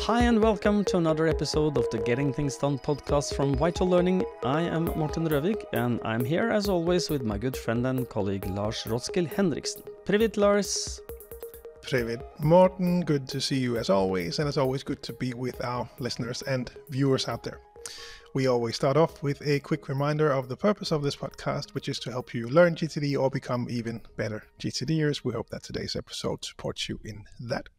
Hi and welcome to another episode of the Getting Things Done podcast from Vital Learning. I am Morten and I'm here as always with my good friend and colleague Lars Henriksen. Привет, Lars. Привет, Morten. Good to see you as always, and it's always good to be with our listeners and viewers out there. We always start off with a quick reminder of the purpose of this podcast, which is to help you learn GTD or become even better GTDers. We hope that today's episode supports you in that.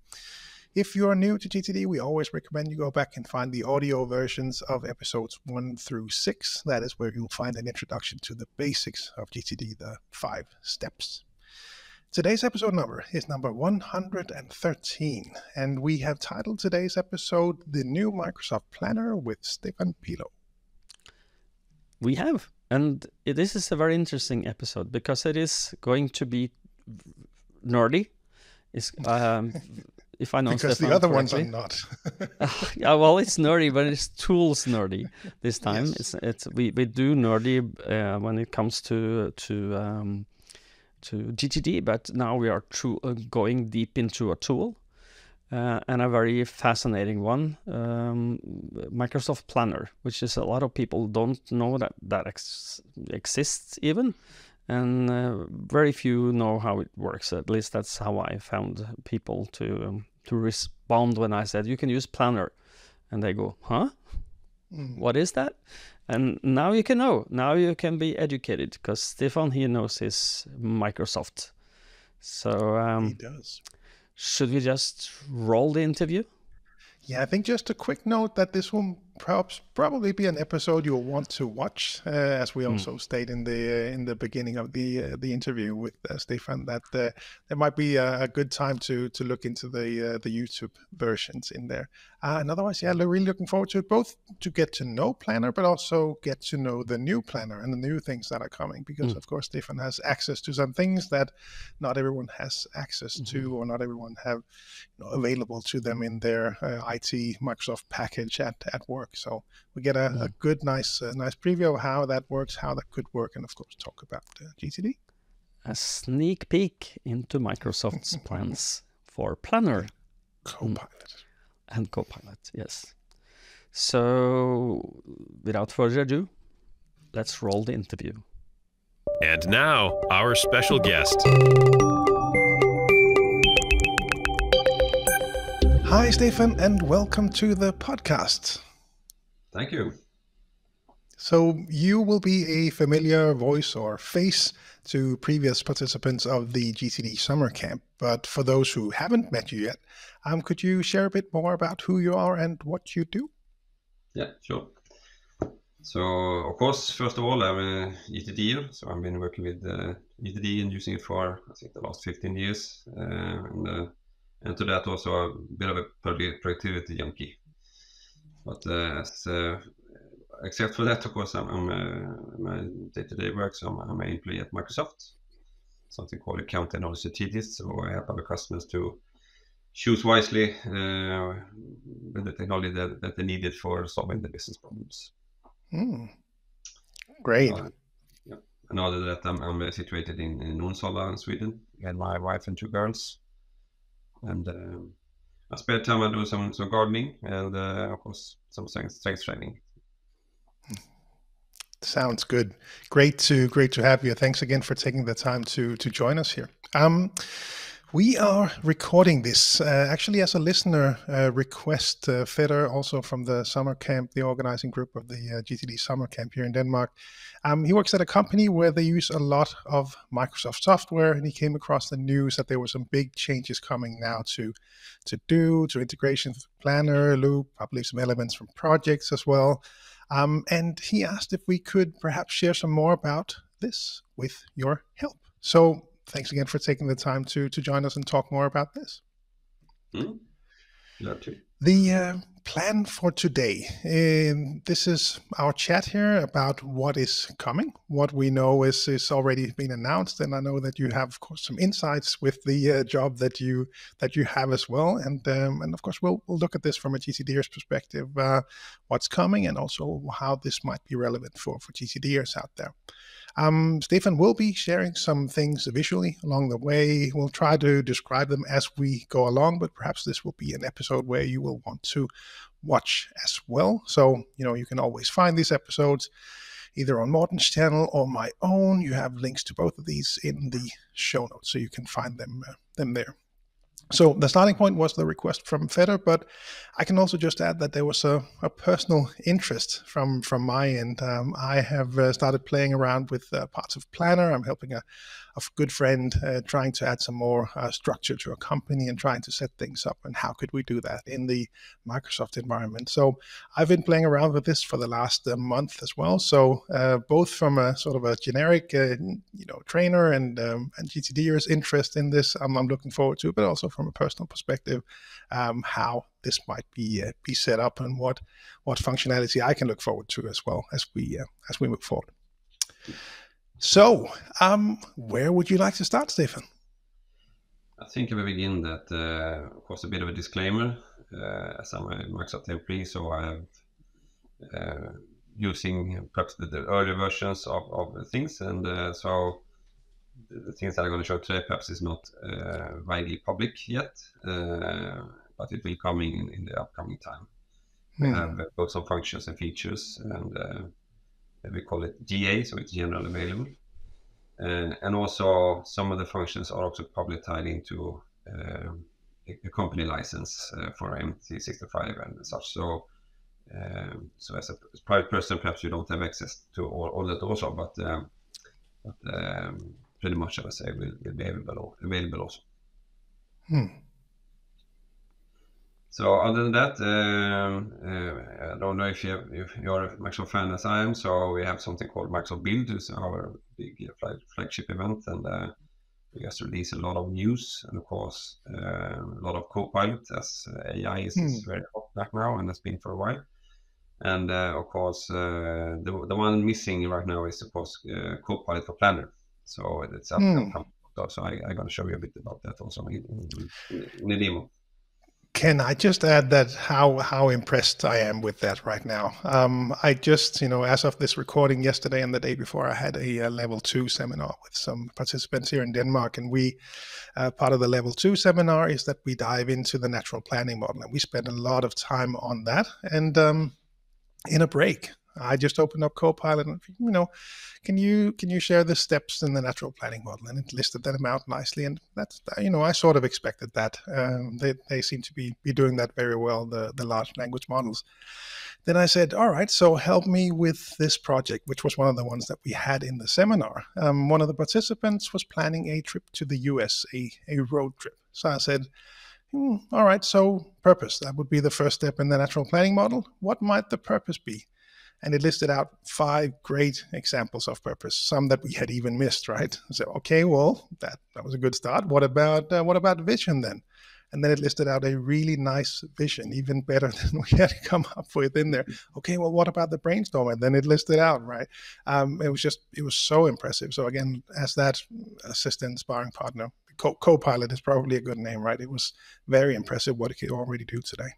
If you are new to GTD, we always recommend you go back and find the audio versions of episodes 1 through 6. That is where you'll find an introduction to the basics of GTD, the 5 steps. Today's episode number is number 113, and we have titled today's episode The New Microsoft Planner with Stefan Pilo. We have, and this is a very interesting episode because it is going to be nerdy. If I know because Stefan the other correctly. ones are not. Yeah, well, it's nerdy, but it's tools nerdy this time. Yes. It's we do nerdy when it comes to GTD, but now we are going deep into a tool and a very fascinating one, Microsoft Planner, which is a lot of people don't know that exists even. And very few know how it works. At least that's how I found people to respond when I said you can use Planner, and they go, "Huh? What is that?" And now you can know. Now you can be educated because Stefan, he knows his Microsoft. So He does. Should we just roll the interview? Yeah, I think just a quick note that this will probably be an episode you'll want to watch, as we also state in the beginning of the interview with Stefan, that there might be a good time to look into the YouTube versions in there. And otherwise, yeah, really looking forward to it, both to get to know Planner, but also get to know the new Planner and the new things that are coming, because of course Stefan has access to some things that not everyone has access to, or not everyone have available to them in their IT Microsoft package at work. So we get a good, nice preview of how that works, how that could work, and of course talk about GTD. A sneak peek into Microsoft's plans for Planner. Copilot. And Copilot, yes. So without further ado, let's roll the interview. And now, our special guest. Hi, Stefan, and welcome to the podcast. Thank you. So you will be a familiar voice or face to previous participants of the GTD summer camp. But for those who haven't met you yet, could you share a bit more about who you are and what you do? Yeah, sure. So, of course, first of all, I'm a GTDer. So I've been working with GTD and using it for, I think, the last 15 years. And to that also a bit of a productivity junkie. But except for that, of course, I'm my day-to-day work. So I'm an employee at Microsoft, something called account technology strategist. So I help our customers to choose wisely with the technology that they needed for solving the business problems. Great. Yeah. And other than that, I'm situated in Onsala in Sweden, and my wife and 2 girls. And I spare time I do some gardening and of course some strength training. Sounds good. Great to have you. Thanks again for taking the time to join us here. We are recording this actually as a listener request. Fedder, also from the summer camp, the organizing group of the GTD summer camp here in Denmark. He works at a company where they use a lot of Microsoft software, and he came across the news that there were some big changes coming now to integration with Planner, Loop, probably some elements from projects as well. And he asked if we could perhaps share some more about this with your help. So thanks again for taking the time to join us and talk more about this. Love to. The plan for today. This is our chat here about what is coming. What we know is already been announced, and I know that you have, of course, some insights with the job that you have as well. And of course, we'll look at this from a GTDers perspective, what's coming, and also how this might be relevant for GTDers out there. Stefan will be sharing some things visually along the way. We'll try to describe them as we go along, but perhaps this will be an episode where you will want to watch as well. So, you can always find these episodes either on Morten's channel or my own. You have links to both of these in the show notes, so you can find them there. So the starting point was the request from Feder, but I can also just add that there was a personal interest from my end. I have started playing around with parts of Planner. I'm helping a good friend trying to add some more structure to a company and trying to set things up. And how could we do that in the Microsoft environment? So I've been playing around with this for the last month as well. So both from a sort of a generic, trainer and GTDers interest in this, I'm looking forward to, but also from a personal perspective, how this might be set up and what functionality I can look forward to as well as we move forward. So, where would you like to start, Stefan? I think I will begin that, of course, a bit of a disclaimer, as I'm a Microsoft employee, so I have using perhaps the earlier versions of things, and so the things that I'm going to show today perhaps is not widely public yet, but it will come in the upcoming time. We have both some functions and features, and we call it GA, so it's general available. And also some of the functions are also probably tied into a company license for MT65 and such. So as a private person, perhaps you don't have access to all that also, but pretty much, I would say, will be available also. So other than that, I don't know if you're a Microsoft fan as I am. So we have something called Microsoft Build, which is our big flagship event, and we just release a lot of news, and of course a lot of Copilot, as AI is very hot back now and has been for a while. And of course, the one missing right now is, of course, Copilot for Planner. So it's upcoming. So I'm going to show you a bit about that also in the demo. Can I just add that how impressed I am with that right now? I just, as of this recording yesterday and the day before, I had a level 2 seminar with some participants here in Denmark. And we, part of the level 2 seminar is that we dive into the natural planning model. And we spend a lot of time on that. And in a break, I just opened up Copilot and, can you share the steps in the natural planning model? And it listed them out nicely. And that's, I sort of expected that. They seem to be doing that very well, the large language models. Then I said, all right, so help me with this project, which was one of the ones that we had in the seminar. One of the participants was planning a trip to the US, a road trip. So I said, all right, so purpose, that would be the first step in the natural planning model. What might the purpose be? And it listed out 5 great examples of purpose, some that we had even missed, right? So, okay, well, that was a good start. What about vision then? And then it listed out a really nice vision, even better than we had come up with in there. Okay, well, what about the brainstorm? And then it listed out, right? It was so impressive. So again, as that assistant sparring partner, Copilot is probably a good name, right? It was very impressive what it could already do today.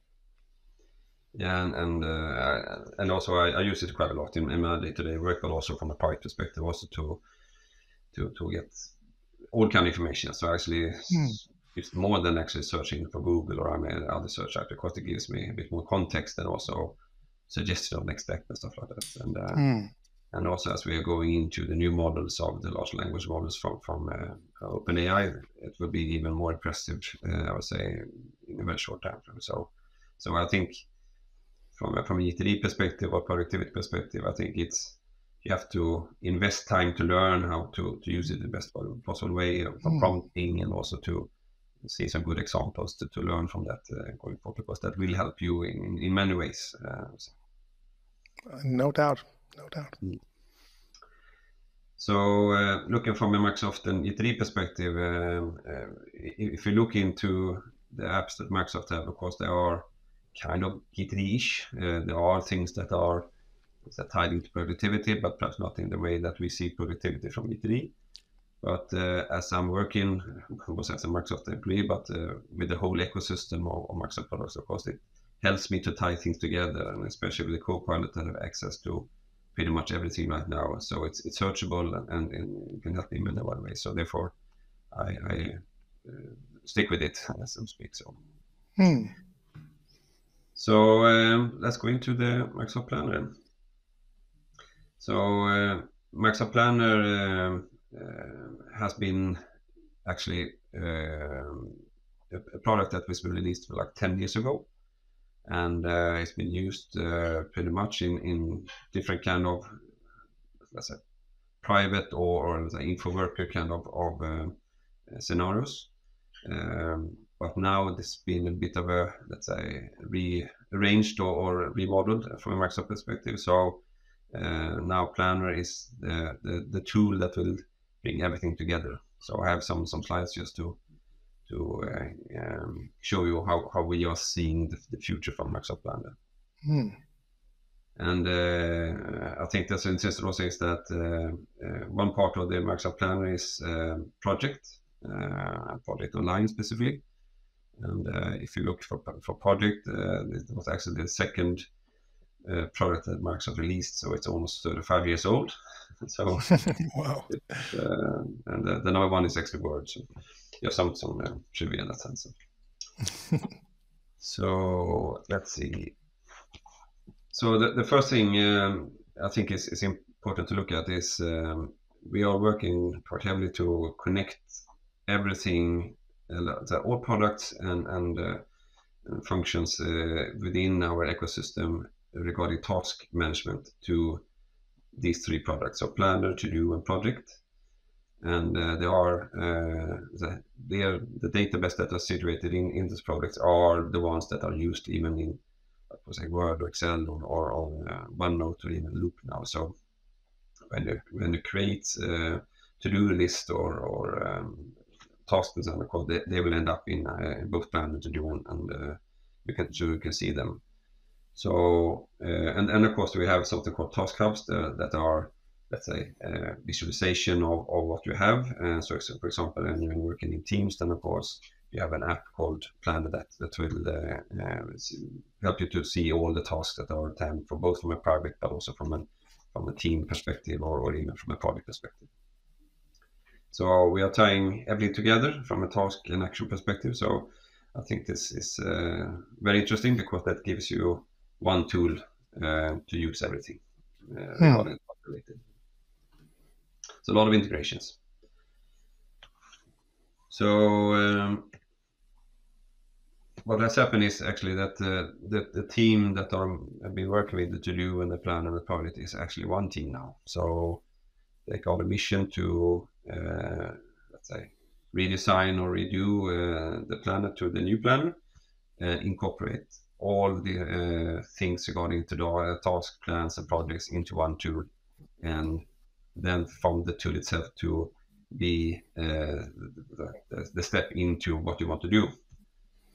Yeah, and also I use it quite a lot in my day-to-day work, but also from a private perspective, also to get all kind of information. So actually, it's more than actually searching for Google or other search app, because it gives me a bit more context and also suggestion of next step and stuff like that. And also, as we are going into the new models of the large language models from OpenAI, it will be even more impressive, I would say, in a very short time frame. So I think from a GTD perspective or productivity perspective, I think you have to invest time to learn how to use it the best possible way, from prompting, and also to see some good examples to learn from that going forward, because that will help you in many ways. No doubt. So looking from a Microsoft and GTD perspective, if you look into the apps that Microsoft have, of course, there are kind of GTD-ish. There are things that are tied into productivity, but perhaps not in the way that we see productivity from GTD. But as I'm working, of course, as a Microsoft employee, but with the whole ecosystem of Microsoft products, of course, it helps me to tie things together, and especially with the Copilot that have access to pretty much everything right now. So it's searchable and it can help me in many ways. So therefore, I stick with it, as so to speak. So let's go into the Microsoft Planner. So Microsoft Planner has been actually a product that was released like 10 years ago, and it's been used pretty much in different kind of, let's say, private or info worker kind of scenarios. But now this has been a bit of a, let's say, rearranged or remodeled from a Microsoft perspective. So now Planner is the tool that will bring everything together. So I have some slides just to show you how we are seeing the future from Microsoft Planner. And I think that's interesting also is that one part of the Microsoft Planner is project online specifically. And if you look for project, it was actually the second product that Microsoft released, so it's almost 35 years old. So wow. And the number one is actually Word. So yeah, some trivia in that sense. So let's see. So the first thing I think is important to look at is we are working quite heavily to connect everything, all products and functions within our ecosystem regarding task management to these three products, so Planner, To Do, and Project. And they are the database that are situated in these products are the ones that are used even in, like, say, Word or Excel or OneNote or even Loop now. So when you create to-do list or tasks and they will end up in both Planner, To Do, and you can see them. So and of course we have something called task hubs that are, let's say, visualization of what you have. So for example, when you're working in Teams, then of course you have an app called Planner that will help you to see all the tasks that are timed for both from a private but also from a team perspective or even from a project perspective. So we are tying everything together from a task and action perspective. So I think this is very interesting because that gives you one tool to use everything regarding related. So a lot of integrations. So what has happened is actually that the team that have been working with the To Do and the Plan and the Project is actually one team now. So they got a mission to let's say redesign or redo the Planner to the new Planner and incorporate all the things regarding to the task plans and projects into one tool, and then from the tool itself to be the step into what you want to do.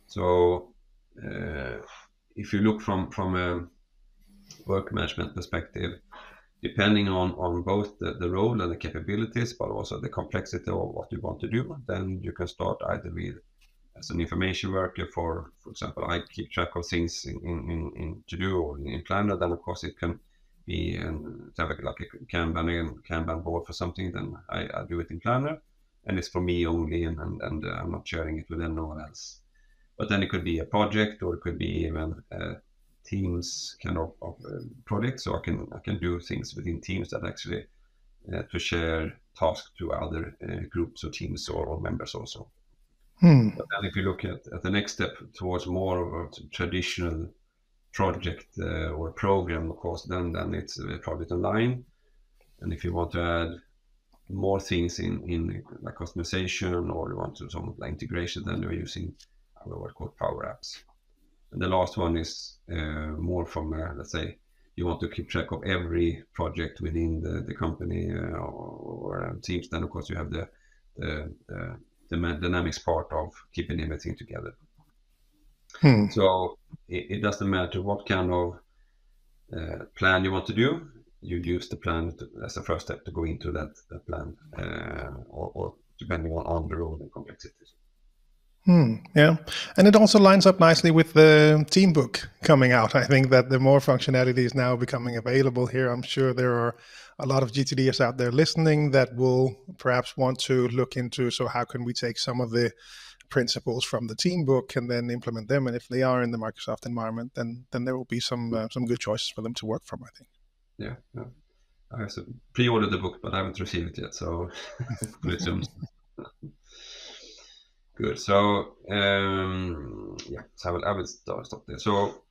So if you look from a work management perspective, depending on both the role and the capabilities, but also the complexity of what you want to do, then you can start either with as an information worker. For example, I keep track of things in To Do or in Planner. Then of course it can be like a Kanban board for something. Then I do it in Planner, and it's for me only, and I'm not sharing it with anyone else. But then it could be a project, or it could be even Teams kind of project. So I can do things within Teams that actually to share tasks to other groups or teams or members also. But then if you look at the next step towards more of a traditional project or program, of course, then it's a project online. And if you want to add more things in like customization, or you want to some like integration, then you're using what called Power Apps. And the last one is more from let's say you want to keep track of every project within the company or teams. Then of course you have the dynamics part of keeping everything together. So it doesn't matter what kind of plan you want to do. You use the plan as a first step to go into that plan, or depending on the role and complexity. Yeah, and it also lines up nicely with the team book coming out. I think that the more functionality is now becoming available here, I'm sure there are a lot of GTDers out there listening that will perhaps want to look into, so how can we take some of the principles from the team book and then implement them? And if they are in the Microsoft environment, then there will be some good choices for them to work from, I think. Yeah. I have pre-ordered the book, but I haven't received it yet, so pretty soon. Good. So so I will stop there. So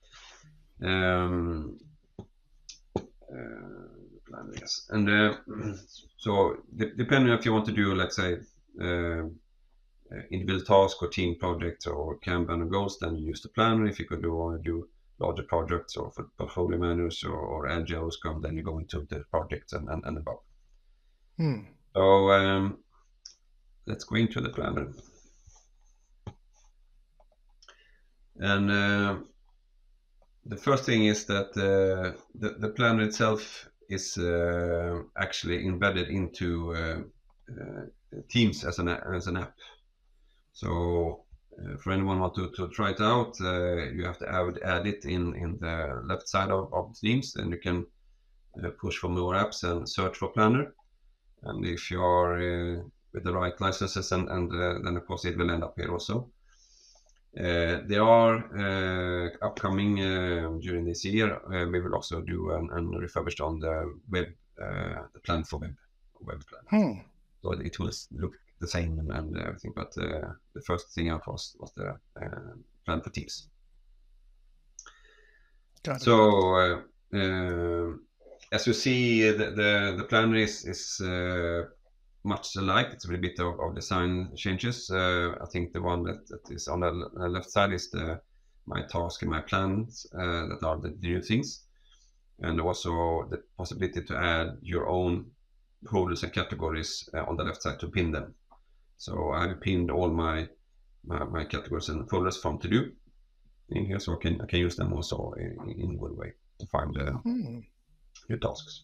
plan, yes, and so depending if you want to do, let's say, individual task or team projects or Kanban or goals, then you use the planner. If you want to do larger projects or for portfolio managers or agile or Scrum, then you go into the projects and above. So let's go into the planner. And the first thing is that the planner itself is actually embedded into Teams as an app. So for anyone want to try it out, you have to add it in the left side of Teams, and you can push for more apps and search for planner. And if you are with the right licenses, and then of course it will end up here also. They are upcoming during this year. We will also do and refurbished on the web, the plan for web plan. So it will look the same and everything, but the first thing out was the plan for Teams. Got it. So as you see, the planner is much alike. It's a little bit of design changes. I think the one that is on the left side is my task and my plans that are the new things, and also the possibility to add your own folders and categories on the left side to pin them. So I've pinned all my categories and folders from to do in here, so I can use them also in a good way to find new tasks.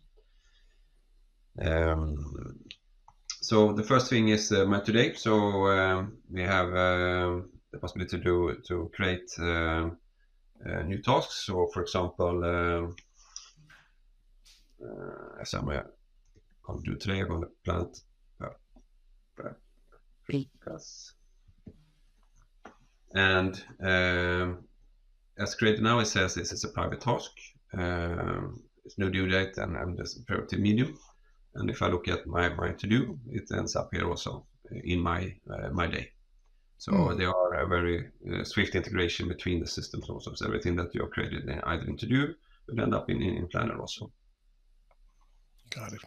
So the first thing is my today. So we have the possibility to create new tasks. So for example, as I'm going to do today, I'm going to plant and as created now, it says this is a private task. It's no due date and there's a priority medium. And if I look at my to-do, it ends up here also in my day. So there are a very swift integration between the systems also. So everything that you have created either in to-do will end up in Planner also. Got it.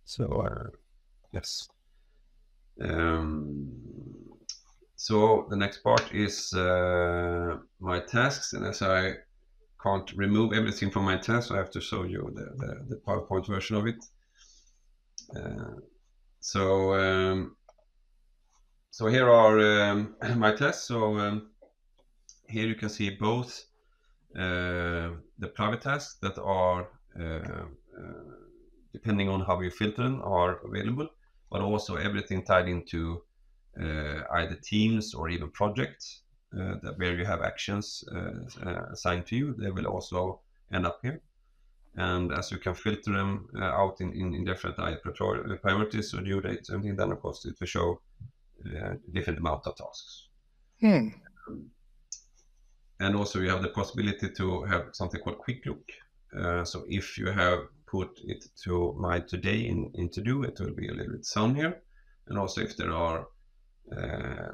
So yes. So the next part is my tasks, and as I can't remove everything from my tasks, I have to show you the PowerPoint version of it. So here are my tests. So here you can see both the private tasks that are depending on how you filter them are available, but also everything tied into either teams or even projects that where you have actions assigned to you. They will also end up here. And as you can filter them out in different priorities or due dates, everything, then of course it will show different amount of tasks. And also you have the possibility to have something called quick look. So if you have put it to my today in to do, it will be a little bit down here. And also if there are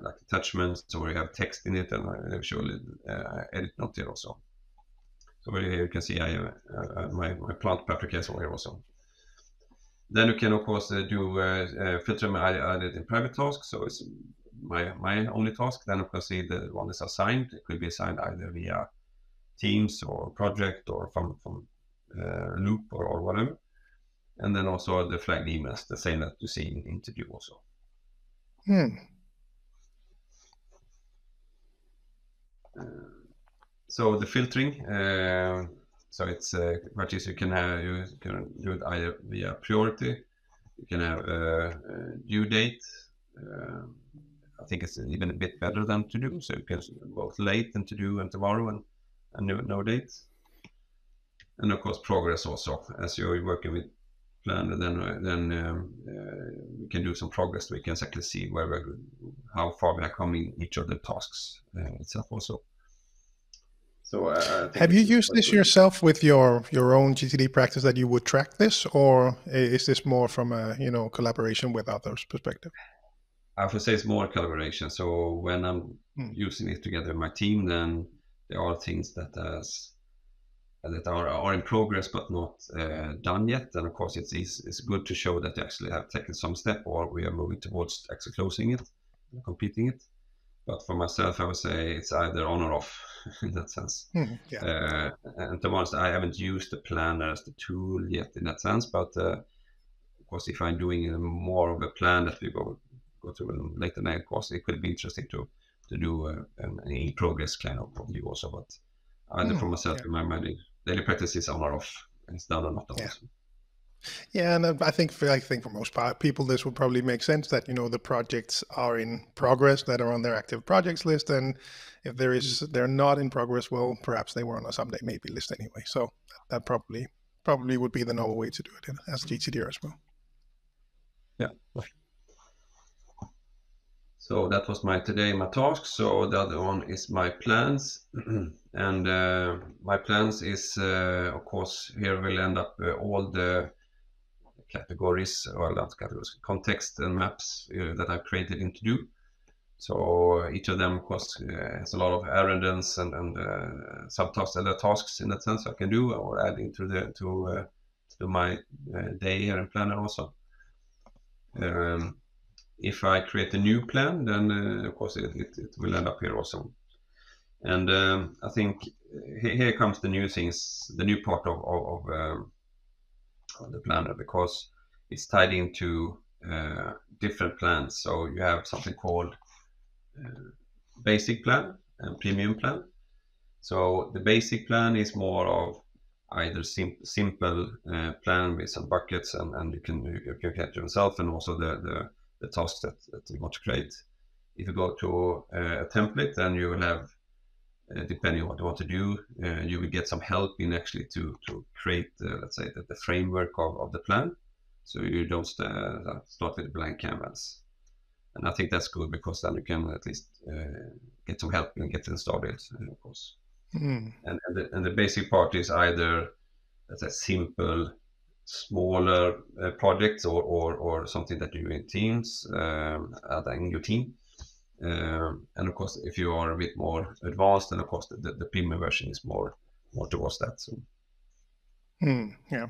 like attachments or you have text in it, and I will show a little edit note here also. So here you can see I have my plant paprika here also. Then you can of course do filter I did in private tasks. So it's my only task. Then of course see the one is assigned. It could be assigned either via Teams or project or from Loop or whatever. And then also the flagged emails, the same that you see in to do also. So the filtering, so it's quite easy. You can do it either via priority. You can have a due date. I think it's even a bit better than to do. So you can both late and to do and tomorrow and no date. And of course progress also. As you're working with plan, then we can do some progress. We can exactly see how far we are coming each of the tasks itself also. So I think have you used this yourself with your own GTD practice, that you would track this, or is this more from a collaboration with others perspective? I would say it's more collaboration. So when I'm using it together with my team, then there are things that are in progress but not done yet. And of course, it's good to show that you actually have taken some step, or we are moving towards actually closing it, completing it. But for myself, I would say it's either on or off in that sense. Yeah. And to be honest, I haven't used the planner as the tool yet in that sense. But of course, if I'm doing more of a plan that we go through later, of course, it could be interesting to do an in-progress kind of view also. But either for myself and my daily practice is on or off. It's done or not done. Yeah. Yeah, and I think for most people, this would probably make sense that the projects are in progress, that are on their active projects list, and if they're not in progress, well, perhaps they were on a someday maybe list anyway. So that probably would be the normal way to do it as GTD as well. Yeah. So that was my task. So the other one is my plans, and my plans is of course here will end up all the categories, or not categories, context and maps that I've created in To Do. So each of them, of course, has a lot of errands and subtasks, other tasks in that sense I can do, or add into to my day here in Planner also. If I create a new plan, then of course it will end up here also. And I think here comes the new things, the new part of the planner, because it's tied into different plans. So you have something called basic plan and premium plan. So the basic plan is more of either simple plan with some buckets, and you can get yourself, and also the tasks that you want to create. If you go to a template, then you will have, depending on what you want to do, you will get some help in actually to create, let's say, the framework of the plan. So you don't start with a blank canvas. And I think that's good, because then you can at least get some help and get them started, of course. And the basic part is either, let's say, simple, smaller projects, or something that you do in teams, in your team. And of course, if you are a bit more advanced, then of course the premium version is more towards that. So. Yeah,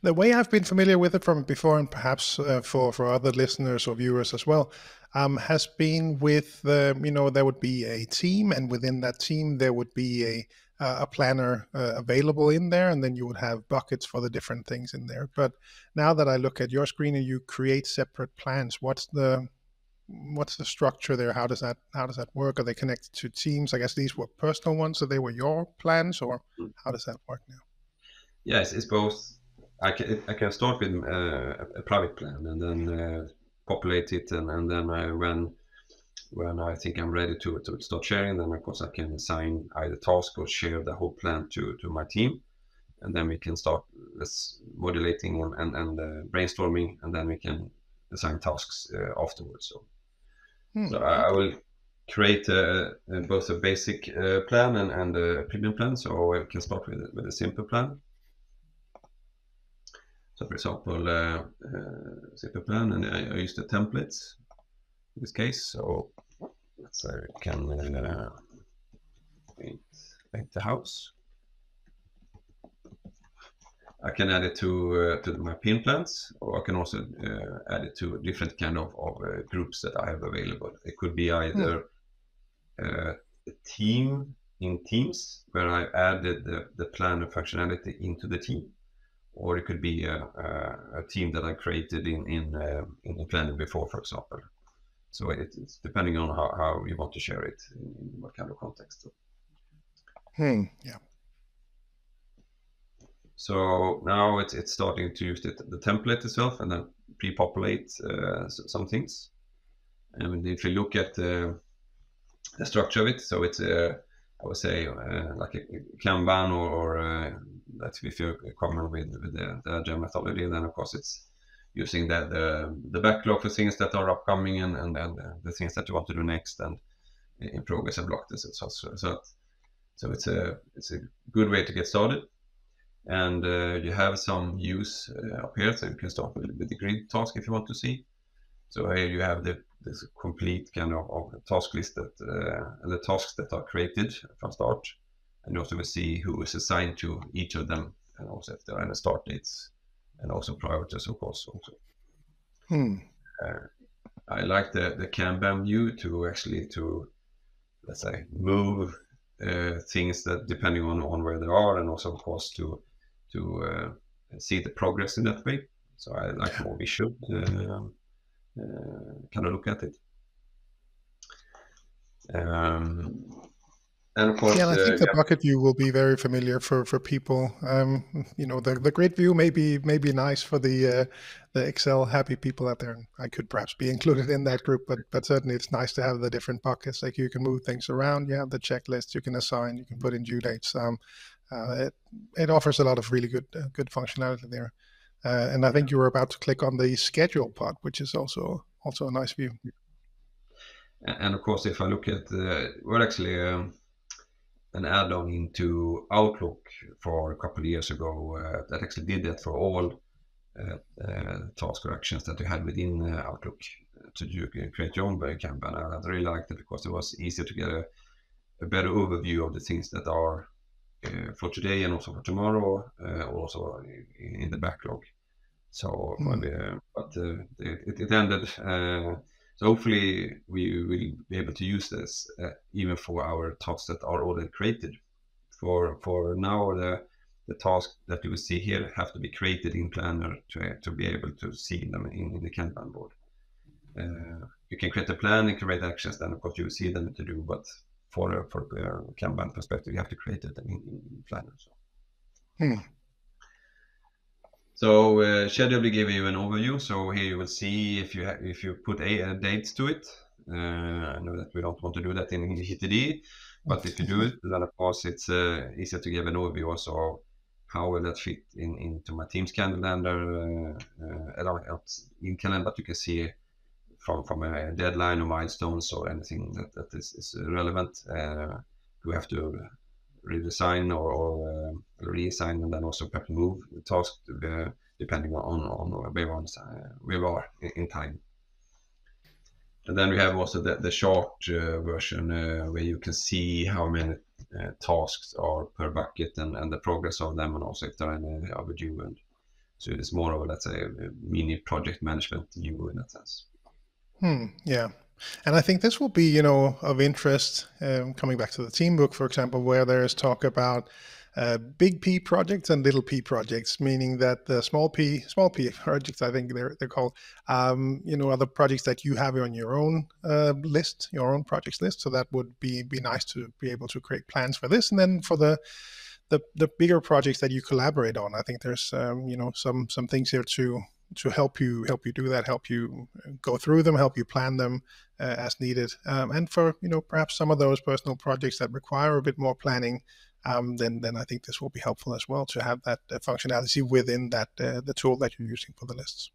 the way I've been familiar with it from before, and perhaps for other listeners or viewers as well, has been with there would be a team, and within that team there would be a planner available in there, and then you would have buckets for the different things in there. But now that I look at your screen and you create separate plans, what's the structure there? How does that work? Are they connected to teams? I guess these were personal ones, so they were your plans, or how does that work now? Yes, it's both. I can start with a private plan, and then populate it, and then when I think I'm ready to start sharing, then of course I can assign either task or share the whole plan to my team, and then we can start modulating and brainstorming, and then we can assign tasks afterwards. So I will create both a basic plan and a premium plan. So I can start with a simple plan. So for example, simple plan, and I use the templates in this case. So let's say I can paint the house. I can add it to my pin plans, or I can also add it to different kind of groups that I have available. It could be either a team in Teams, where I added the planner functionality into the team, or it could be a team that I created in Planner before, for example. So it's depending on how you want to share it, in what kind of context. Yeah. So now it's starting to use the template itself and then pre-populate some things. And if you look at the structure of it, so it's I would say like a Kanban or that's if you're common with the agile methodology, then of course it's using the backlog for things that are upcoming and then the things that you want to do next and in progress and block this. So it's a good way to get started. And you have some views up here, so you can start with the grid task if you want to see. So here you have this complete kind of task list that and the tasks that are created from start, and you also will see who is assigned to each of them, and also if there are any start dates, and also priorities, of course. Also, I like the Kanban view to actually let's say move things that depending on where they are, and also of course to see the progress in that way. So I like more visual kind of look at it. And of course, Yeah, and I think the bucket view will be very familiar for people. The grid view may be nice for the Excel happy people out there. And I could perhaps be included in that group, but certainly it's nice to have the different buckets. Like you can move things around. You have the checklist. You can assign. You can put in due dates. It offers a lot of really good functionality there. And I think you were about to click on the schedule part, which is also a nice view. And of course, if I look at we're actually an add-on into Outlook for a couple of years ago that actually did that for all task or actions that you had within Outlook to create your own Kanban. I really liked it because it was easier to get a better overview of the things that are for today and also for tomorrow, also in the backlog. So, but it ended. So hopefully we will be able to use this even for our tasks that are already created. For now, the tasks that you will see here have to be created in Planner to be able to see them in the Kanban board. You can create a plan and create actions, then of course you will see them to do, but for a Kanban perspective, you have to create it in Planner. So schedule will give you an overview. So here you will see if you put dates to it. I know that we don't want to do that in GTD, but if you do it, then of course it's easier to give an overview also how will that fit into my team's calendar, in calendar, but you can see from a deadline or milestones or anything that is relevant. We have to redesign or reassign, and then also perhaps move the task depending on where we are in time. And then we have also the short version where you can see how many tasks are per bucket and the progress of them, and also if there are any overdue. And so it's more of, let's say, a mini project management view in that sense. Yeah. And I think this will be, of interest, coming back to the team book, for example, where there is talk about big P projects and little P projects, meaning that the small P projects, I think they're called, are the projects that you have on your own list, your own projects list. So that would be nice to be able to create plans for this. And then for the bigger projects that you collaborate on, I think there's some things here to help you do that, help you go through them, help you plan them as needed, and for perhaps some of those personal projects that require a bit more planning, then I think this will be helpful as well to have that functionality within that the tool that you're using for the lists.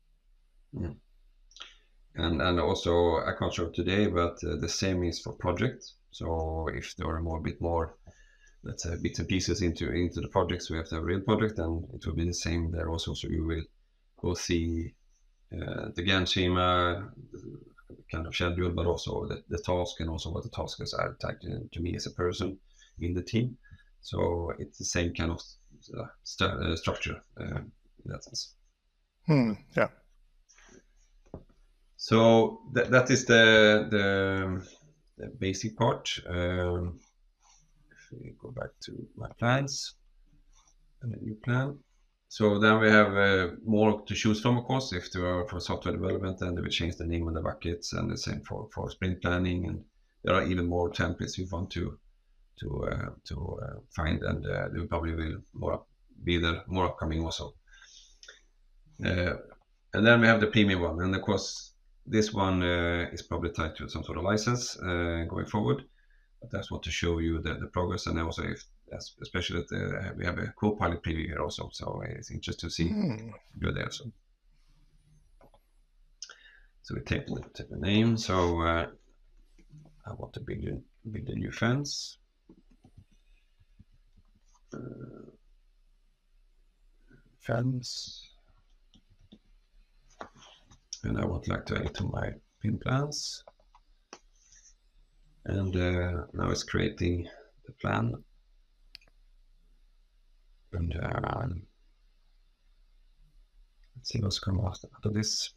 And also I can't show today, but the same is for projects. So if there are bit more, let's say, bits and pieces into the projects, we have to have a real project, and it will be the same there also. So you will go see the Gantt schema, kind of schedule, but also the task, and also what the tasks are tagged to me as a person in the team. So it's the same kind of structure in that sense. Yeah. So that is the basic part. If we go back to my plans and a new plan. So then we have more to choose from, of course. If there are for software development, then they will change the name of the buckets, and the same for sprint planning. And there are even more templates we want to find, and there probably will be more upcoming also. And then we have the premium one, and of course this one is probably tied to some sort of license going forward. But I just want to show you the progress, and also especially that we have a co-pilot preview here also, so it's interesting to see you're there. So we take the name. So I want to build a new fence. Fence. And I would like to add to my pin plans. And now it's creating the plan. And let's see what's coming out of this.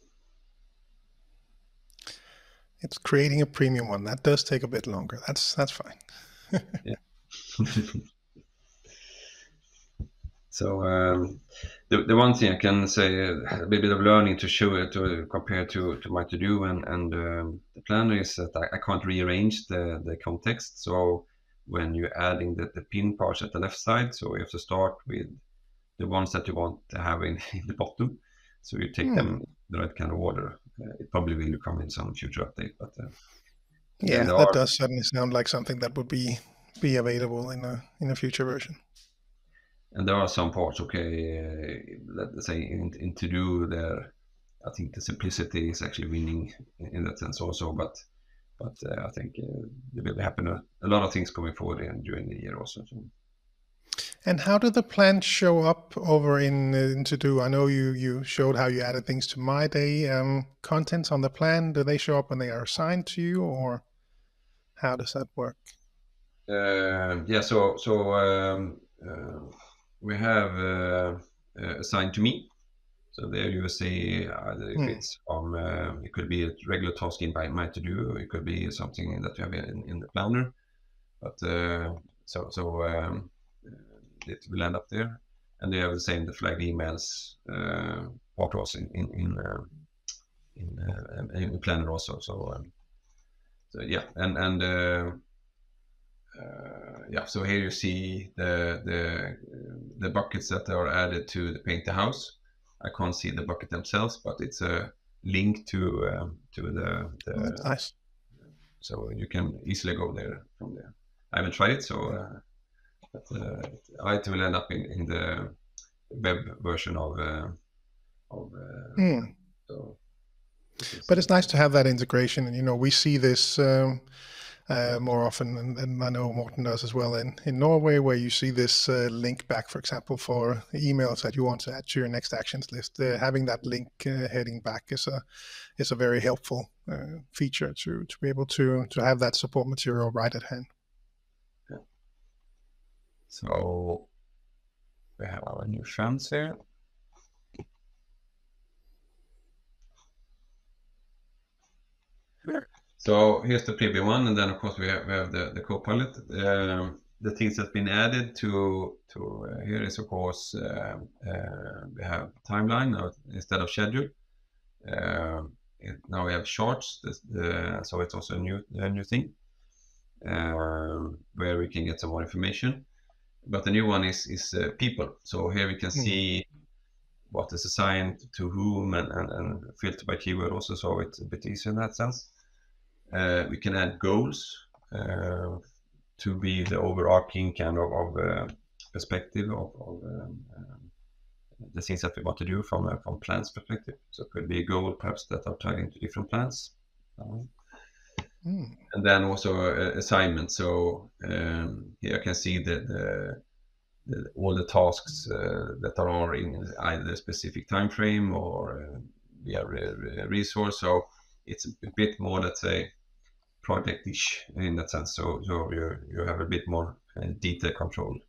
It's creating a premium one. That does take a bit longer. That's fine. Yeah. So the one thing I can say, a bit of learning to show it to compare to my to-do and the planner is that I can't rearrange the context. So when you're adding the pin parts at the left side, so you have to start with the ones that you want to have in the bottom. So you take them in the right kind of order. It probably will come in some future update, but yeah, that does certainly sound like something that would be available in a future version. And there are some parts, okay, let's say in to do there, I think the simplicity is actually winning in that sense also, but I think there will happen a lot of things coming forward during the year also. So. And how do the plans show up over in to do? I know you showed how you added things to My Day. Contents on the plan, do they show up when they are assigned to you, or how does that work? Yeah, so we have assigned to me. So there you will see either if it's it could be a regular task in by my to do, or it could be something that you have in the planner. But it will end up there, and they have the same the flagged emails part also in planner also. So yeah, and yeah. So here you see the buckets that are added to the paint the house. I can't see the bucket themselves, but it's a link to the That's nice. So you can easily go there from there. I haven't tried it, so but it will end up in the web version of so. But it's nice to have that integration, and we see this more often, and I know Morten does as well in Norway, where you see this link back, for example, for emails that you want to add to your next actions list. Having that link heading back is a very helpful feature to be able to have that support material right at hand. Yeah. So we have our new fence here. So here's the preview one, and then of course we have the co-pilot. The things that's been added to here is of course we have timeline now instead of schedule. Now we have charts, so it's also a new thing where we can get some more information. But the new one is people. So here we can see what is assigned to whom and filter by keyword also, so it's a bit easier in that sense. We can add goals to be the overarching kind of perspective of the things that we want to do from plans perspective. So it could be a goal perhaps that are tied into different plans. And then also assignment. So here I can see all the tasks that are in either a specific time frame or via resource. So it's a bit more, let's say, project-ish in that sense. So you have a bit more detail control.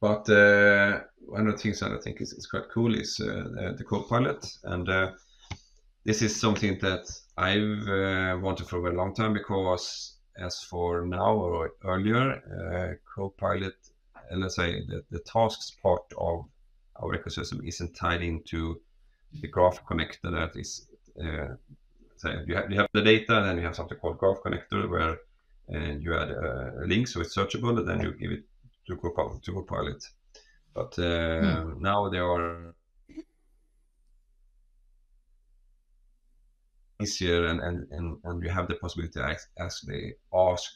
But one of the things that I think is quite cool is the co-pilot, and this is something that I've wanted for a very long time, because as for now or earlier, co-pilot, let's say the tasks part of our ecosystem isn't tied into the graph connector that is say you have the data, and then you have something called Graph Connector where you add a link so it's searchable, and then you give it to Copilot. But now there are easier, and you have the possibility to actually ask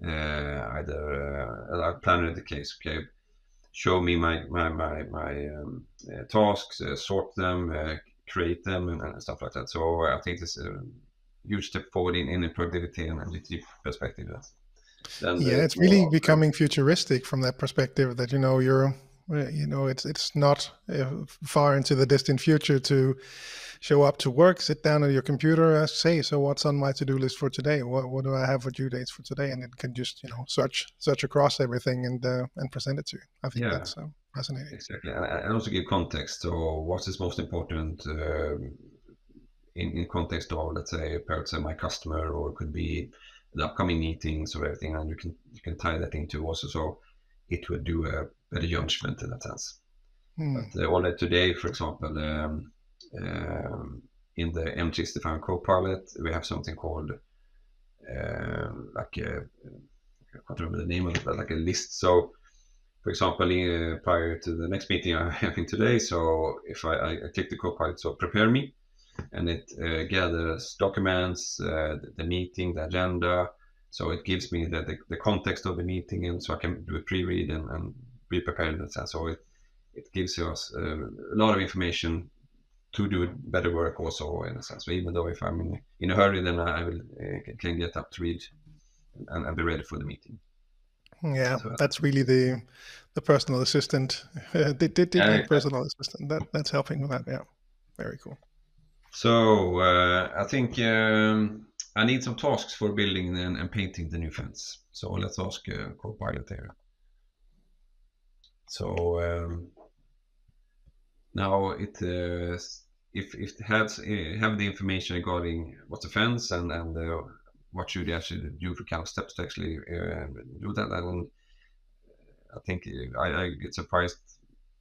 either like planner in the case, okay, show me my tasks, sort them, create them, and stuff like that. So I think this is a huge step forward in productivity and GTD perspective. Then Yeah, it's really becoming futuristic from that perspective. That it's not far into the distant future to show up to work, sit down at your computer, say, so what's on my to-do list for today? What do I have for due dates for today? And it can just search across everything and present it to you. I think that's fascinating. Exactly, and also give context. So what is most important in context of, let's say, perhaps my customer, or it could be the upcoming meetings or everything, and you can tie that into also, so it would do a better judgment in that sense. But already today, for example, in the M65 Copilot, we have something called like I can't remember the name of it, but like a list. So, for example, prior to the next meeting I'm having today, so if I click the Copilot, so prepare me, and it gathers documents, the meeting, the agenda. So it gives me the context of the meeting, and so I can do a pre-read and be prepared in that sense. So it gives us a lot of information to do better work also in a sense. So even though if I'm in a hurry, then I will can get up to read and be ready for the meeting. Yeah, so that's really the personal assistant, the personal assistant. That's helping with that. Yeah, very cool. So I think I need some tasks for building and painting the new fence. So let's ask Copilot here. So now it if it have the information regarding what's a fence and what should you actually do for kind of steps to actually do that, and I think I get surprised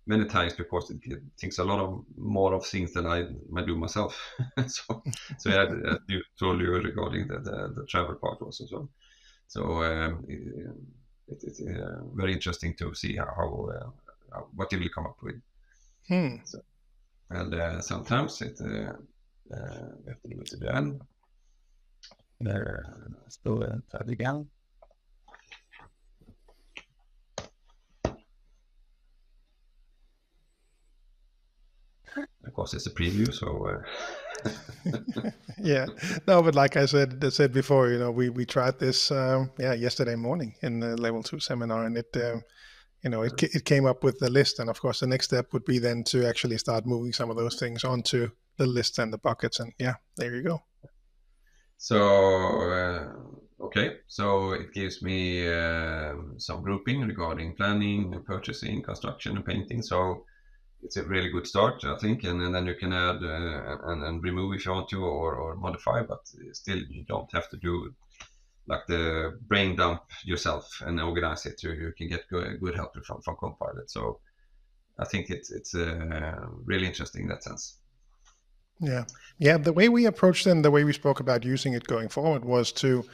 many times because it thinks a lot of more of things than I might do myself. so yeah, you told you regarding the travel part also. So it's very interesting to see how what it will come up with. So, and sometimes it we have to do it again. Let's do that again. Of course, it's a preview, so. Yeah, no, but like I said before, we tried this, yesterday morning in the level 2 seminar, and it, it came up with the list, and of course, the next step would be then to actually start moving some of those things onto the list and the buckets, and there you go. So okay, so it gives me some grouping regarding planning, purchasing, construction, and painting. So it's a really good start, I think, and then you can add and remove if you want to, or modify, but still you don't have to do like the brain dump yourself and organize it. You can get good help from Copilot. So I think it's really interesting in that sense. Yeah. The way we approached and the way we spoke about using it going forward was to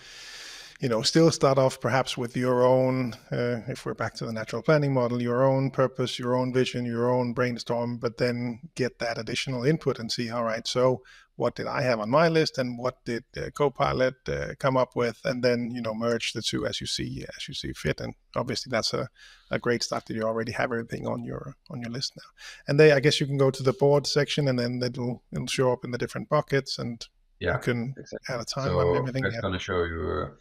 still start off perhaps with your own, if we're back to the natural planning model, your own purpose, your own vision, your own brainstorm, but then get that additional input and see, all right, so what did I have on my list and what did Copilot come up with, and then, merge the two as you see fit. And obviously that's a great start that you already have everything on your list now. And I guess you can go to the board section, and then it'll show up in the different buckets, and you can add a time on everything. It's going to show you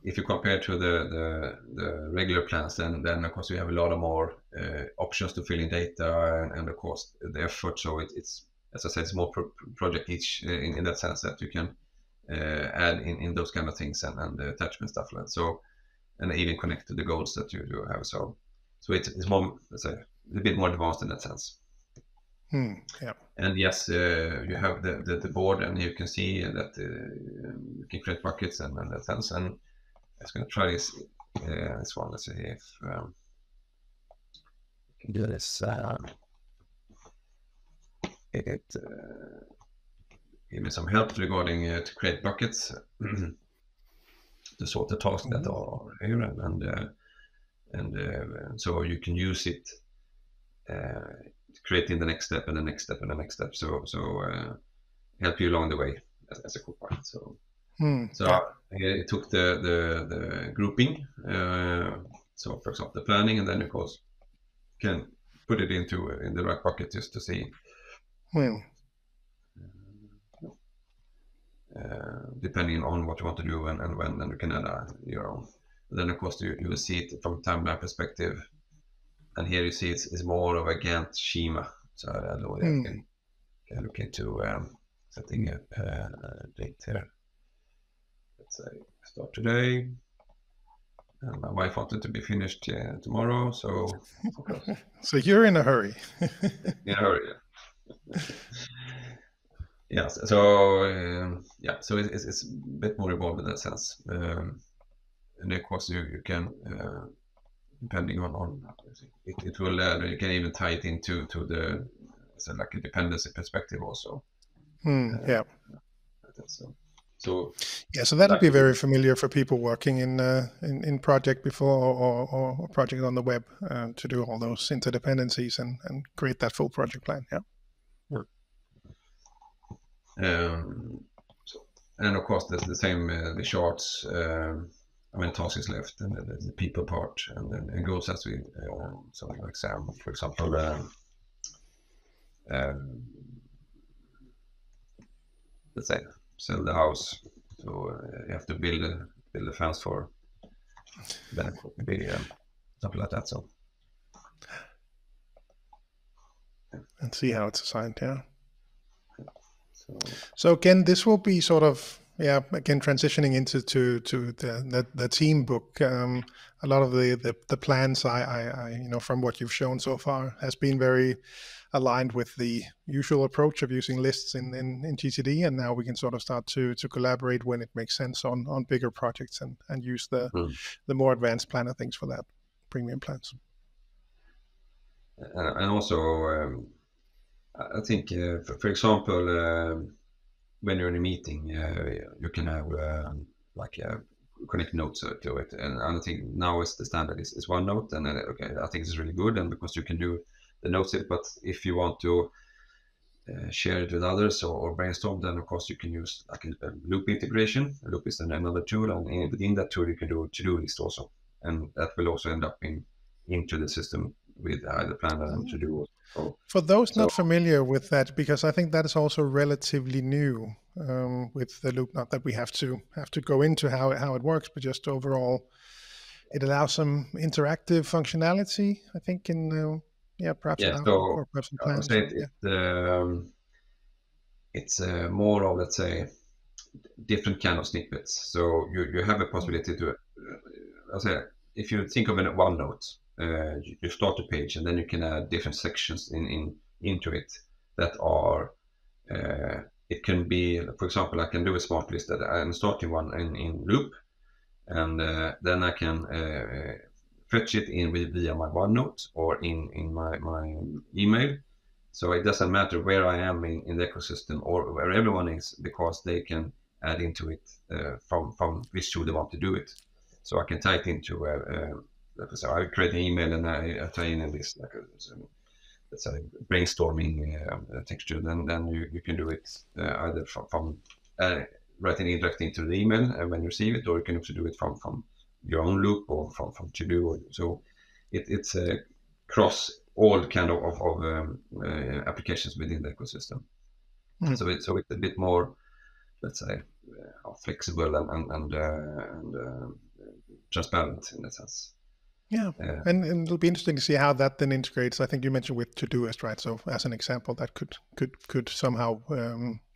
if you compare to the regular plans, then of course you have a lot of more options to fill in data and of course the effort. So it's as I said, it's more project each in that sense that you can add in those kind of things and the attachment stuff like that. So, and even connect to the goals that you do have. So it's more, let's say, a bit more advanced in that sense. Yeah. And yes, you have the board, and you can see that you can create buckets and that sense. And I'm just going to try this one. Let's see if we can do this. give me some help regarding to create buckets to sort the tasks that are here, and so you can use it creating the next step and the next step and the next step. So help you along the way as a co-pilot. So it took the grouping. So for example, the planning, and then of course can put it in the right bucket just to see. Depending on what you want to do and when, then you can add your own. Then of course you will see it from timeline perspective, and here you see it's more of a Gantt schema. So I can look into setting a date here. Let's say start today, and my wife wanted to be finished tomorrow, so so you're in a hurry. In a hurry, yeah. Yeah, so so it's a bit more involved in that sense, and of course you can, depending on it will you can even tie it into the like a dependency perspective also. So that'll be very familiar for people working in project before or project on the web, to do all those interdependencies and create that full project plan. And of course the same the charts, when task is left, and the people part, and then it goes as we something like Sam, for example, let's say sell the house, so you have to build a fence for, then it could be something like that. So and see how it's assigned. So again, this will be sort of again transitioning into the team book. A lot of the plans I from what you've shown so far has been very aligned with the usual approach of using lists in GTD, and now we can sort of start to collaborate when it makes sense on bigger projects and use the more advanced planner things for that, premium plans. And also I think, for example, when you're in a meeting, you can have connect notes to it. And I think now the standard is OneNote, and okay, I think it's really good, and because you can do the notes. But if you want to share it with others or brainstorm, then of course you can use like a Loop integration. Loop is another tool, and within that tool you can do a to-do list also, and that will also end up into the system with either planner and to-do. For those not familiar with that, because I think that is also relatively new with the Loop. Not that we have to go into how it works, but just overall, it allows some interactive functionality, I think, in perhaps in Outlook or perhaps in plans. It's more of, let's say, different kind of snippets. So you have a possibility to, I'll say, if you think of a OneNote. You start a page, and then you can add different sections into it that are. It can be, for example, I can do a smart list that I'm starting one in Loop, and then I can fetch it in via my OneNote or in my email. So it doesn't matter where I am in the ecosystem or where everyone is, because they can add into it from which tool they want to do it. So I can tie it into. So I create an email and I tie in this like let's say brainstorming texture. Then you can do it either from writing it directly into the email when you receive it, or you can also do it from your own Loop or from to-do. So it's across all kind of applications within the ecosystem. So it's a bit more, let's say, flexible and transparent in that sense. And it'll be interesting to see how that then integrates. I think you mentioned with Todoist, right? So as an example, that could somehow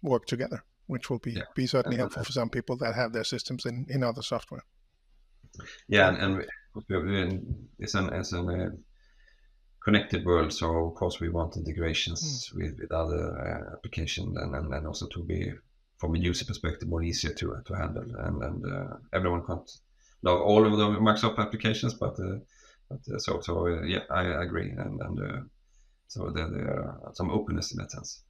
work together, which will be certainly helpful for some people that have their systems in other software. And it's an connected world, so of course we want integrations with other applications, and also to be, from a user perspective, more easier to handle, and everyone can't love all of the Microsoft applications, but I agree, and so there are some openness in that sense.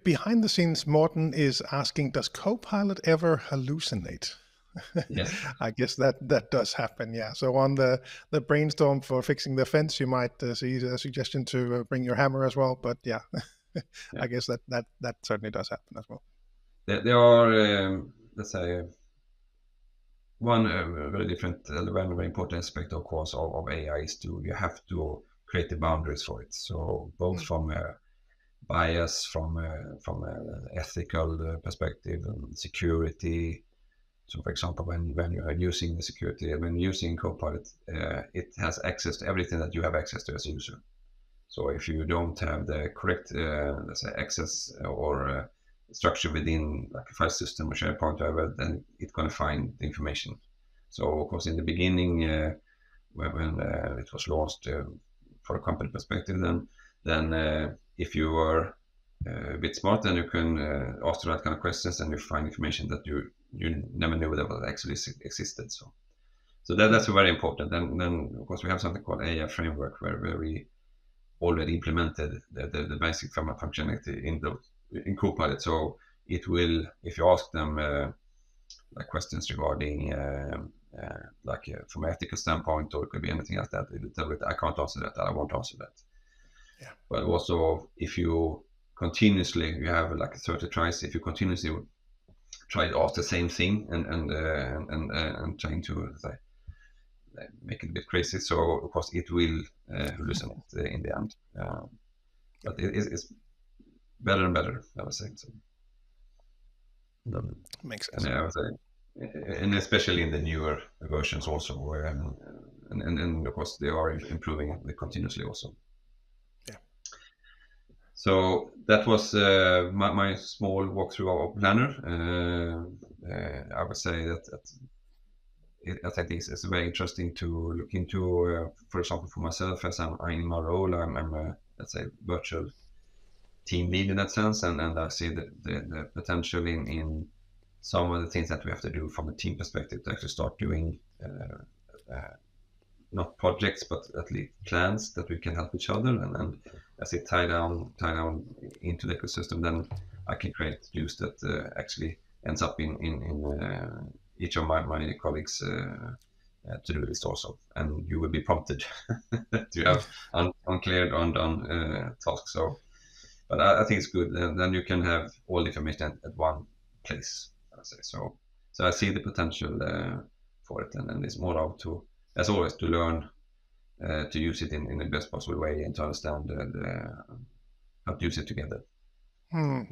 Behind the scenes, Morten is asking, does Copilot ever hallucinate? Yes. I guess that does happen, yeah. So on the brainstorm for fixing the fence, you might see a suggestion to bring your hammer as well. But yeah, Yeah. I guess that certainly does happen as well. There are, let's say, one very different, very important aspect, of course, of AI is you have to create the boundaries for it. So both from a bias, from an ethical perspective, and security. So, for example, when you are using the security, when using Copilot, it has access to everything that you have access to as a user. So if you don't have the correct, let's say, access or structure within like a file system or SharePoint, whatever, then it's going to find the information. So of course, in the beginning, when it was launched for a company perspective, then if you were a bit smart, then you can ask the right kind of questions, and you find information that you never knew that actually existed. So that's very important. Then of course we have something called AI framework where we already implemented the basic functionality in Copilot. So it will, if you ask them like questions regarding from an ethical standpoint, or it could be anything like that, it will tell it, I can't answer that, I won't answer that. Yeah. But also, if you continuously, you have like 30 tries, if you continuously try to ask the same thing and trying to make it a bit crazy, so of course it will hallucinate in the end. But it's better and better, I would say. So, Makes sense. and I would say, and especially in the newer versions also, where and of course they are improving it continuously also. Yeah. So that was my small walkthrough of Planner. I would say that I think it's very interesting to look into. For example, for myself, as I'm in my role, I'm a, let's say, virtual team lead in that sense, and I see the potential in some of the things that we have to do from a team perspective to actually start doing not projects, but at least plans that we can help each other, and as it tie down into the ecosystem, then I can create use that actually ends up in each of my colleagues to do this also, and you will be prompted to have uncleared undone tasks. So, but I think it's good. Then you can have all the information at one place. I say so. So I see the potential for it, and it's more of to, as always, to learn to use it in the best possible way and to understand how to use it together.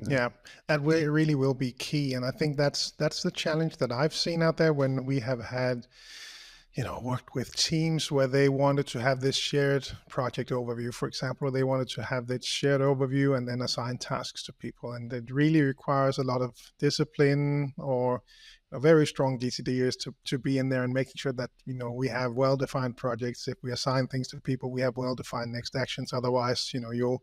Yeah, that really will be key, and I think that's the challenge that I've seen out there when we have had, worked with teams where they wanted to have this shared project overview, for example, they wanted to have that shared overview and then assign tasks to people, and it really requires a lot of discipline or very strong GTDers to be in there and making sure that we have well-defined projects. If we assign things to people, we have well-defined next actions. Otherwise, you'll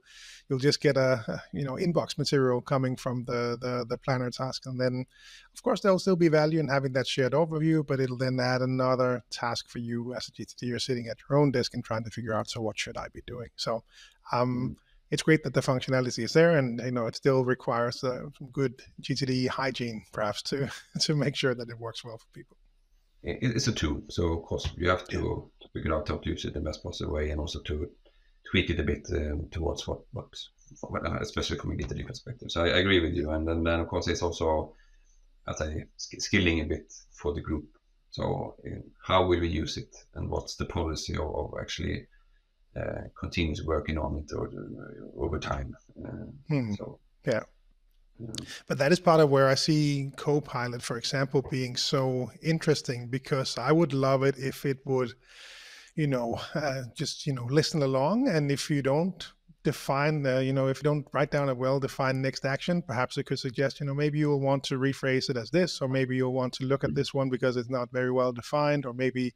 just get a inbox material coming from the planner task, and then of course there'll still be value in having that shared overview, but it'll then add another task for you as a GTDer sitting at your own desk and trying to figure out, so what should I be doing? So it's great that the functionality is there, and it still requires some good GTD hygiene, perhaps, to make sure that it works well for people. It's a tool, so of course you have to figure out how to use it in the best possible way, and also to tweak it a bit towards what works, especially from a GTD perspective. So I agree with you, and then of course it's also, as I skilling a bit for the group. So how will we use it, and what's the policy of actually continues working on it over time. So yeah. But that is part of where I see Copilot, for example, being so interesting, because I would love it if it would, just listen along, and if you don't define if you don't write down a well-defined next action, perhaps it could suggest, maybe you'll want to rephrase it as this, or maybe you'll want to look at this one because it's not very well defined, or maybe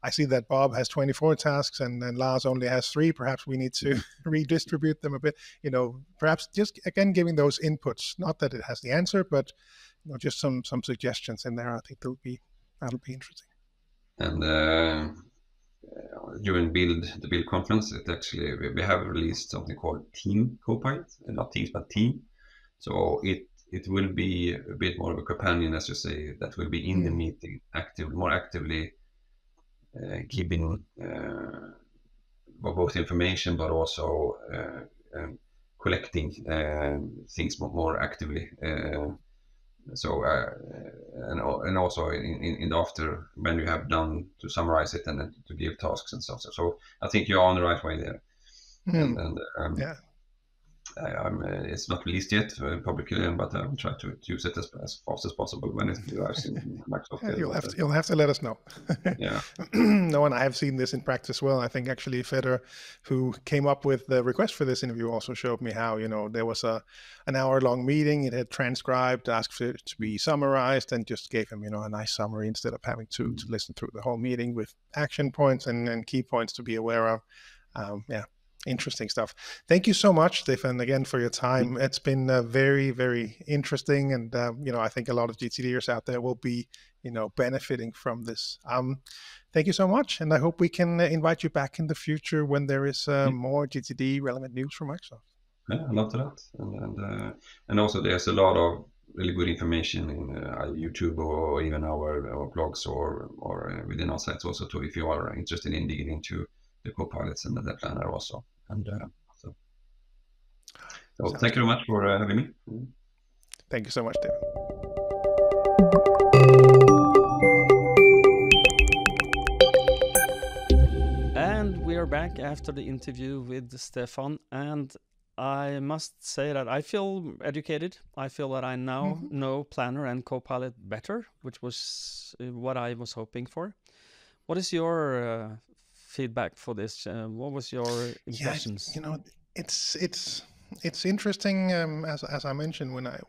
I see that Bob has 24 tasks and Lars only has 3. Perhaps we need to redistribute them a bit. Perhaps just again giving those inputs. Not that it has the answer, but just some suggestions in there. I think that'll be interesting. And during the build conference, it actually we have released something called Team Copilot, not Teams but Team. So it will be a bit more of a companion, as you say, that will be in the meeting, more actively keeping both information but also collecting things more actively. And also in the after, when you have done, to summarize it and then to give tasks and stuff. So I think you're on the right way there. Yeah. It's not released yet publicly, but I'll try to use it as fast as possible when it arrives in Microsoft. Yeah, you'll have to let us know. Yeah. No, and I have seen this in practice well. I think actually Feder, who came up with the request for this interview, also showed me how, there was an hour-long meeting. It had transcribed, asked for it to be summarized, and just gave him, a nice summary instead of having to listen through the whole meeting with action points and key points to be aware of. Interesting stuff. Thank you so much, Stefan, again for your time. It's been very, very interesting, and I think a lot of GTDers out there will be, benefiting from this. Thank you so much, and I hope we can invite you back in the future when there is more GTD relevant news from Microsoft. Yeah, I love that, and also there's a lot of really good information in YouTube or even our blogs or within our sites also too, if you are interested in digging into the co-pilots and the planner also. And so thank you very much for having me. Thank you so much, David. And we are back after the interview with Stefan, and I must say that I feel educated. I feel that I now know Planner and Copilot better, which was what I was hoping for. What is your feedback for this? What was your impressions? Yeah, it's interesting. As I mentioned when I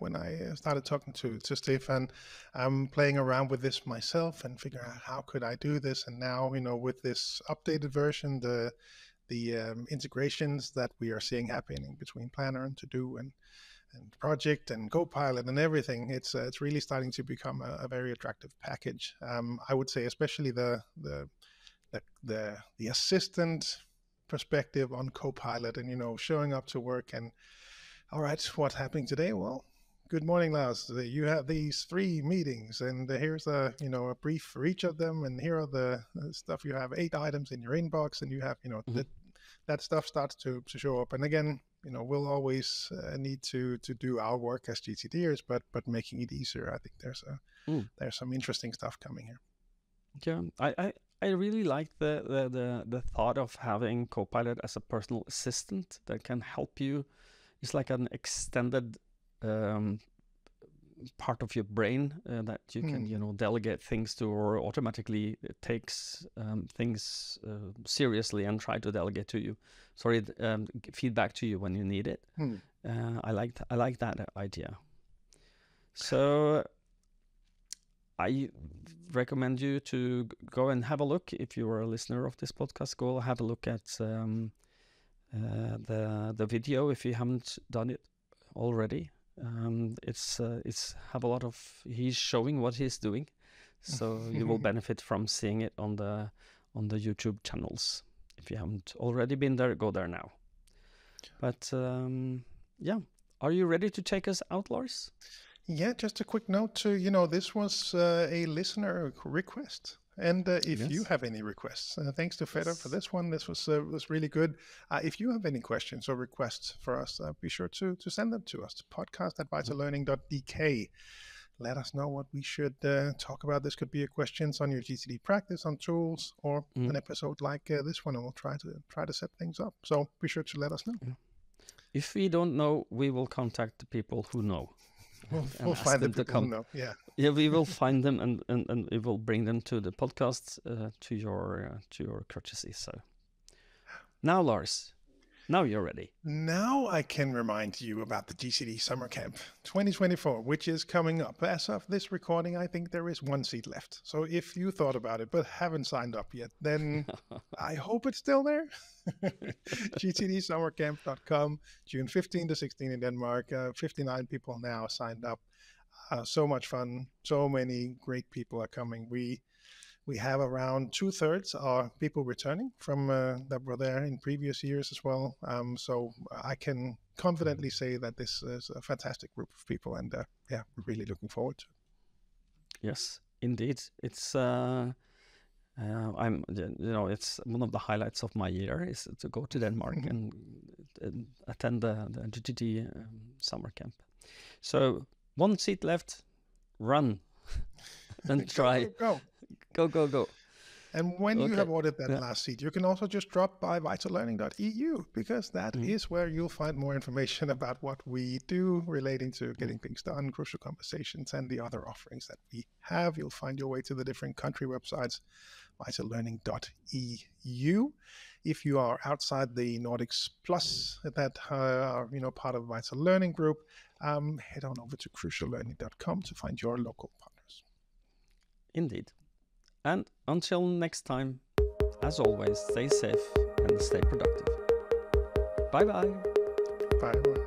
started talking to Stefan, I'm playing around with this myself and figuring out how could I do this. And now with this updated version, the integrations that we are seeing happening between Planner and To Do and Project and Copilot and everything, it's really starting to become a very attractive package. I would say especially the assistant perspective on Copilot and showing up to work and, all right, what's happening today? Well, good morning, Lars. You have these 3 meetings, and here's a brief for each of them, and here are the stuff. You have 8 items in your inbox, and you have that stuff starts to show up. And again, we'll always need to do our work as GTDers, but making it easier. I think there's some interesting stuff coming here. Yeah, I really like the thought of having Copilot as a personal assistant that can help you. It's like an extended part of your brain that you can delegate things to, or automatically it takes things seriously and try to delegate to you. Feedback to you when you need it. I like that idea. So I recommend you to go and have a look. If you are a listener of this podcast, go have a look at the video if you haven't done it already. It's have a lot of, he's showing what he's doing, so you will benefit from seeing it on the YouTube channels. If you haven't already been there, go there now. But yeah, are you ready to take us out, Lars? Yeah, just a quick note to, this was a listener request. And if you have any requests, thanks to Feder for this one. This was really good. If you have any questions or requests for us, be sure to send them to us, podcast@VitalLearning.eu. Let us know what we should talk about. This could be a questions on your GTD practice, on tools, or an episode like this one, and we'll try to set things up. So be sure to let us know. If we don't know, we will contact the people who know. We'll find them to come. Yeah, we will find them and we will bring them to the podcast to your courtesy. So now, Lars, now you're ready. Now I can remind you about the GTD Summer Camp 2024, which is coming up. As of this recording, I think there is 1 seat left. So if you thought about it but haven't signed up yet, then I hope it's still there. GTDsummercamp.com, June 15 to 16 in Denmark. 59 people now signed up. So much fun. So many great people are coming. We We have around 2/3 are people returning from that were there in previous years as well. So I can confidently say that this is a fantastic group of people, and yeah, we're really looking forward to it. Yes, indeed. It's it's one of the highlights of my year is to go to Denmark and attend the GTD summer camp. So 1 seat left, run and try. Go. And when you have ordered that last seat, you can also just drop by VitalLearning.eu, because that is where you'll find more information about what we do relating to getting things done, crucial conversations, and the other offerings that we have. You'll find your way to the different country websites, VitalLearning.eu. If you are outside the Nordics Plus that are part of Vital Learning Group, head on over to cruciallearning.com to find your local partners. Indeed. And until next time, as always, stay safe and stay productive. Bye-bye. Bye-bye.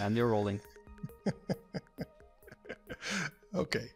And you're rolling. Okay.